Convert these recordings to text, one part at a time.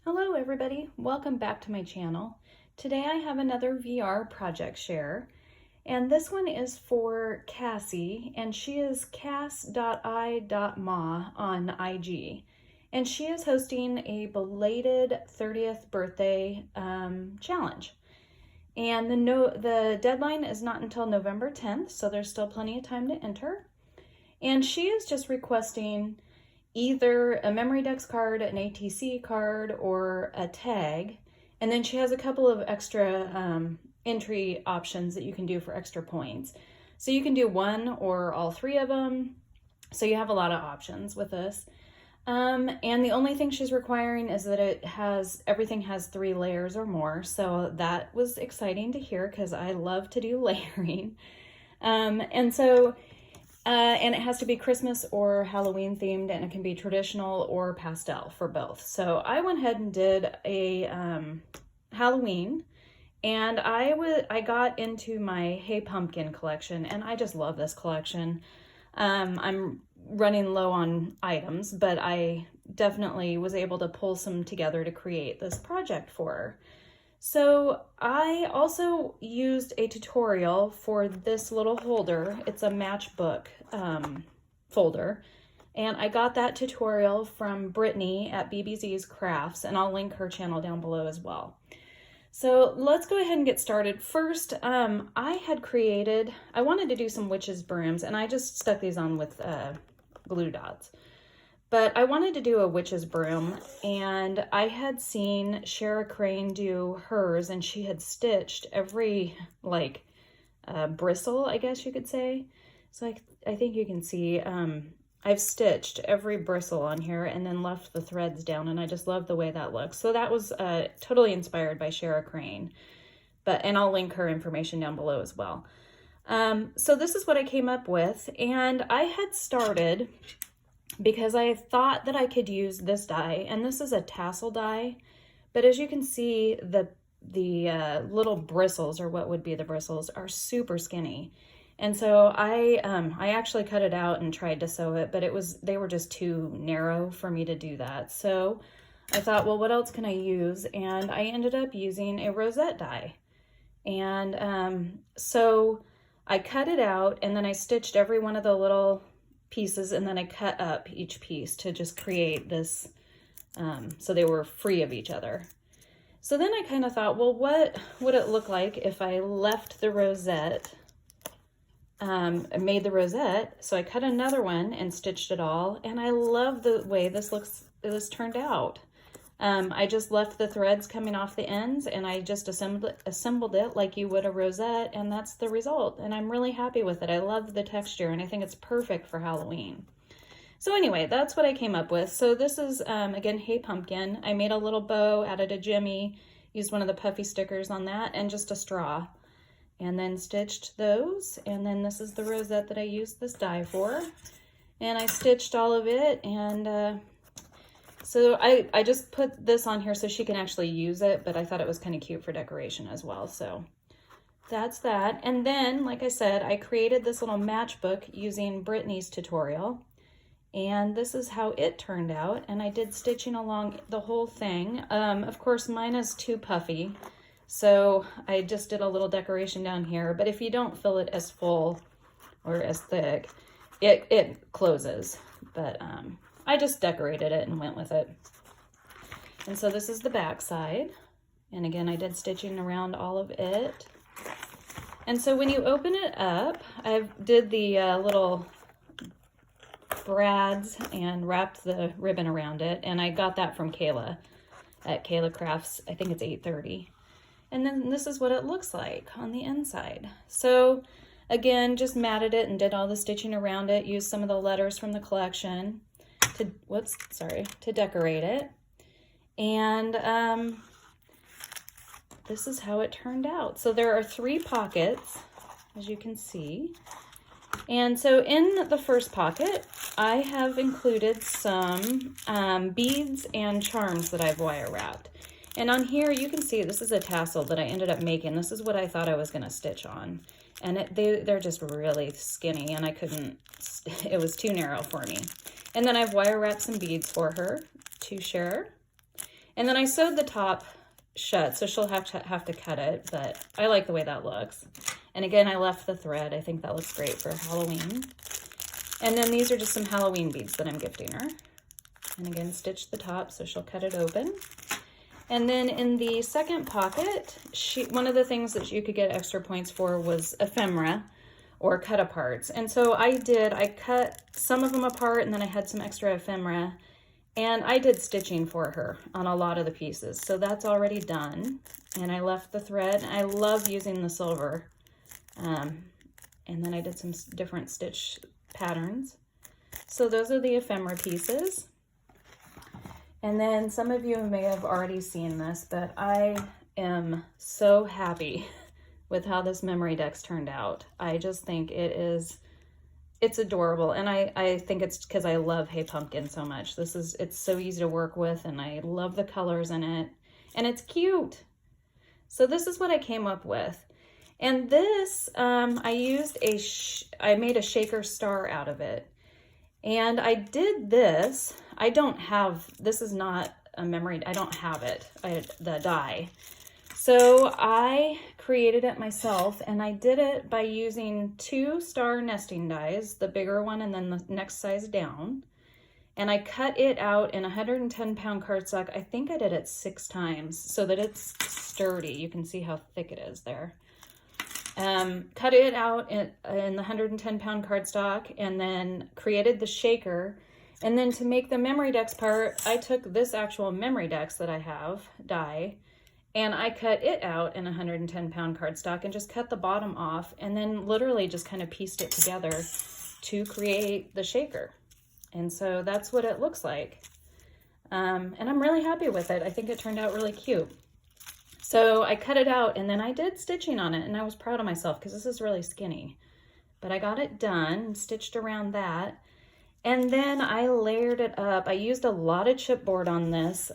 Hello everybody, welcome back to my channel. Today I have another VR project share, and this one is for Cassie, and she is cass.i.ma on IG. And she is hosting a belated 30th birthday challenge. And the deadline is not until November 10th, so there's still plenty of time to enter. And she is just requesting either a memory dex card, an ATC card, or a tag. And then she has a couple of extra entry options that you can do for extra points. So you can do one or all three of them. So you have a lot of options with this. And the only thing she's requiring is that everything has 3 layers or more. So that was exciting to hear because I love to do layering. And it has to be Christmas or Halloween themed, and it can be traditional or pastel for both. So I went ahead and did a Halloween, and I got into my Hey Pumpkin collection, and I just love this collection. I'm running low on items, but I definitely was able to pull some together to create this project for her. So I also used a tutorial for this little holder. It's a matchbook folder. And I got that tutorial from Brittany at BBZ's Crafts, and I'll link her channel down below as well. So let's go ahead and get started. First, I wanted to do some witch's brooms, and I just stuck these on with glue dots. But I wanted to do a witch's broom, and I had seen Shara Crane do hers, and she had stitched every, bristle, I guess you could say. So I think you can see, I've stitched every bristle on here and then left the threads down, and I just love the way that looks. So that was totally inspired by Shara Crane, and I'll link her information down below as well. So this is what I came up with, and I had started because I thought that I could use this die, and this is a tassel die, but as you can see, the little bristles, or what would be the bristles, are super skinny. And so I actually cut it out and tried to sew it, but they were just too narrow for me to do that. So I thought, well, what else can I use? And I ended up using a rosette die. And so I cut it out, and then I stitched every one of the little pieces, and then I cut up each piece to just create this, so they were free of each other. So then I kind of thought, well, what would it look like if I left the rosette, made the rosette? So I cut another one and stitched it all, and I love the way this turned out. I just left the threads coming off the ends, and I just assembled it like you would a rosette, and that's the result. And I'm really happy with it. I love the texture, and I think it's perfect for Halloween. So anyway, that's what I came up with. So this is, again, Hey Pumpkin. I made a little bow, added a jimmy, used one of the puffy stickers on that, and just a straw. And then stitched those, and then this is the rosette that I used this die for. And I stitched all of it, and so I just put this on here so she can actually use it, but I thought it was kind of cute for decoration as well. So that's that. And then, like I said, I created this little matchbook using Brittany's tutorial, and this is how it turned out. And I did stitching along the whole thing. Of course, mine is too puffy, so I just did a little decoration down here. But if you don't fill it as full or as thick, it closes. But I just decorated it and went with it. And so this is the back side. And again, I did stitching around all of it. And so when you open it up, I did the little brads and wrapped the ribbon around it. And I got that from Kayla at Kayla Crafts. I think it's 8:30. And then this is what it looks like on the inside. So again, just matted it and did all the stitching around it, used some of the letters from the collection to decorate it. And this is how it turned out. So there are 3 pockets, as you can see. And so in the first pocket, I have included some beads and charms that I've wire wrapped. And on here, you can see this is a tassel that I ended up making. This is what I thought I was going to stitch on. And they're just really skinny, and I couldn't, it was too narrow for me. And then I've wire wrapped some beads for her to share. And then I sewed the top shut, so she'll have to cut it, but I like the way that looks. And again, I left the thread. I think that looks great for Halloween. And then these are just some Halloween beads that I'm gifting her. And again, stitch the top so she'll cut it open. And then in the second pocket, one of the things that you could get extra points for was ephemera or cut aparts. And so I cut some of them apart, and then I had some extra ephemera, and I did stitching for her on a lot of the pieces. So that's already done. And I left the thread. I love using the silver. And then I did some different stitch patterns. So those are the ephemera pieces. And then some of you may have already seen this, but I am so happy with how this memory dex turned out. I just think it's adorable. And I think it's because I love Hey Pumpkin so much. It's so easy to work with, and I love the colors in it, and it's cute. So this is what I came up with. And this, I made a shaker star out of it. And I did this. This is not a memory, I don't have it, the die. So I created it myself, and I did it by using 2 star nesting dies, the bigger one and then the next size down. And I cut it out in 110-pound cardstock. I think I did it 6 times so that it's sturdy. You can see how thick it is there. Cut it out in the 110-pound cardstock, and then created the shaker. And then to make the memory dex part, I took this actual memory dex that I have, die, and I cut it out in 110-pound cardstock and just cut the bottom off, and then literally just kind of pieced it together to create the shaker. And so that's what it looks like. And I'm really happy with it. I think it turned out really cute. So I cut it out, and then I did stitching on it, and I was proud of myself because this is really skinny. But I got it done and stitched around that. And then I layered it up. I used a lot of chipboard on this.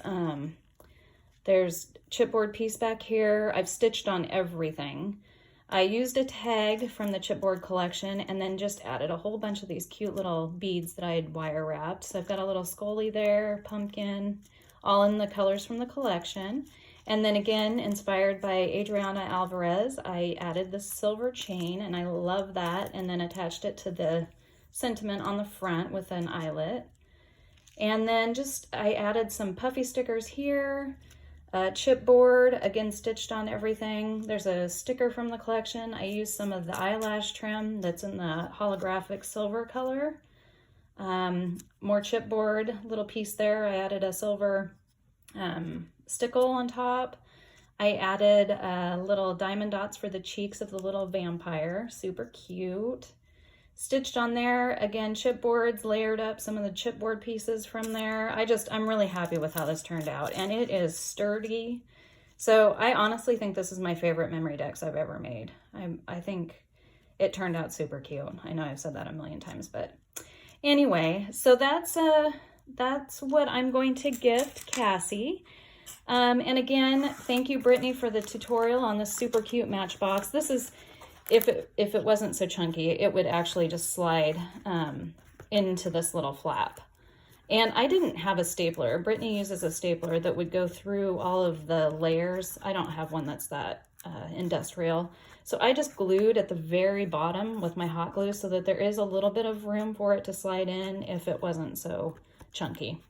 There's chipboard piece back here. I've stitched on everything. I used a tag from the chipboard collection, and then just added a whole bunch of these cute little beads that I had wire wrapped. So I've got a little Scully there, pumpkin, all in the colors from the collection. And then again, inspired by Adriana Alvarez, I added the silver chain, and I love that, and then attached it to the sentiment on the front with an eyelet. And then I added some puffy stickers here, chipboard, again stitched on everything. There's a sticker from the collection. I used some of the eyelash trim that's in the holographic silver color. More chipboard, little piece there. I added a silver stickle on top. I added little diamond dots for the cheeks of the little vampire. Super cute. Stitched on there, again, chipboards, layered up some of the chipboard pieces from there. I'm really happy with how this turned out, and it is sturdy. So I honestly think this is my favorite memory dex I've ever made. I think it turned out super cute. I know I've said that a million times, but anyway, so that's what I'm going to gift Cassie. And again, thank you, Brittany, for the tutorial on this super cute matchbox. This is, if it wasn't so chunky, it would actually just slide into this little flap. And I didn't have a stapler. Brittany uses a stapler that would go through all of the layers. I don't have one that's that industrial. So I just glued at the very bottom with my hot glue so that there is a little bit of room for it to slide in if it wasn't so chunky.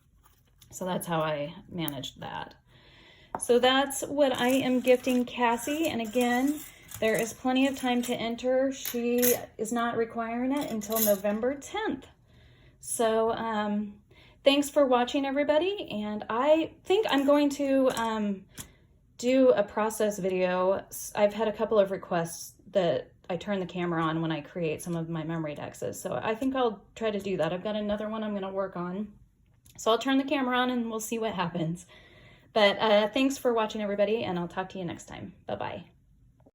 So that's how I managed that. So that's what I am gifting Cassie. And again, there is plenty of time to enter. She is not requiring it until November 10th. So thanks for watching, everybody. And I think I'm going to do a process video. I've had a couple of requests that I turn the camera on when I create some of my memory dexes. So I think I'll try to do that. I've got another one I'm going to work on. So I'll turn the camera on and we'll see what happens. But thanks for watching, everybody, and I'll talk to you next time. Bye-bye.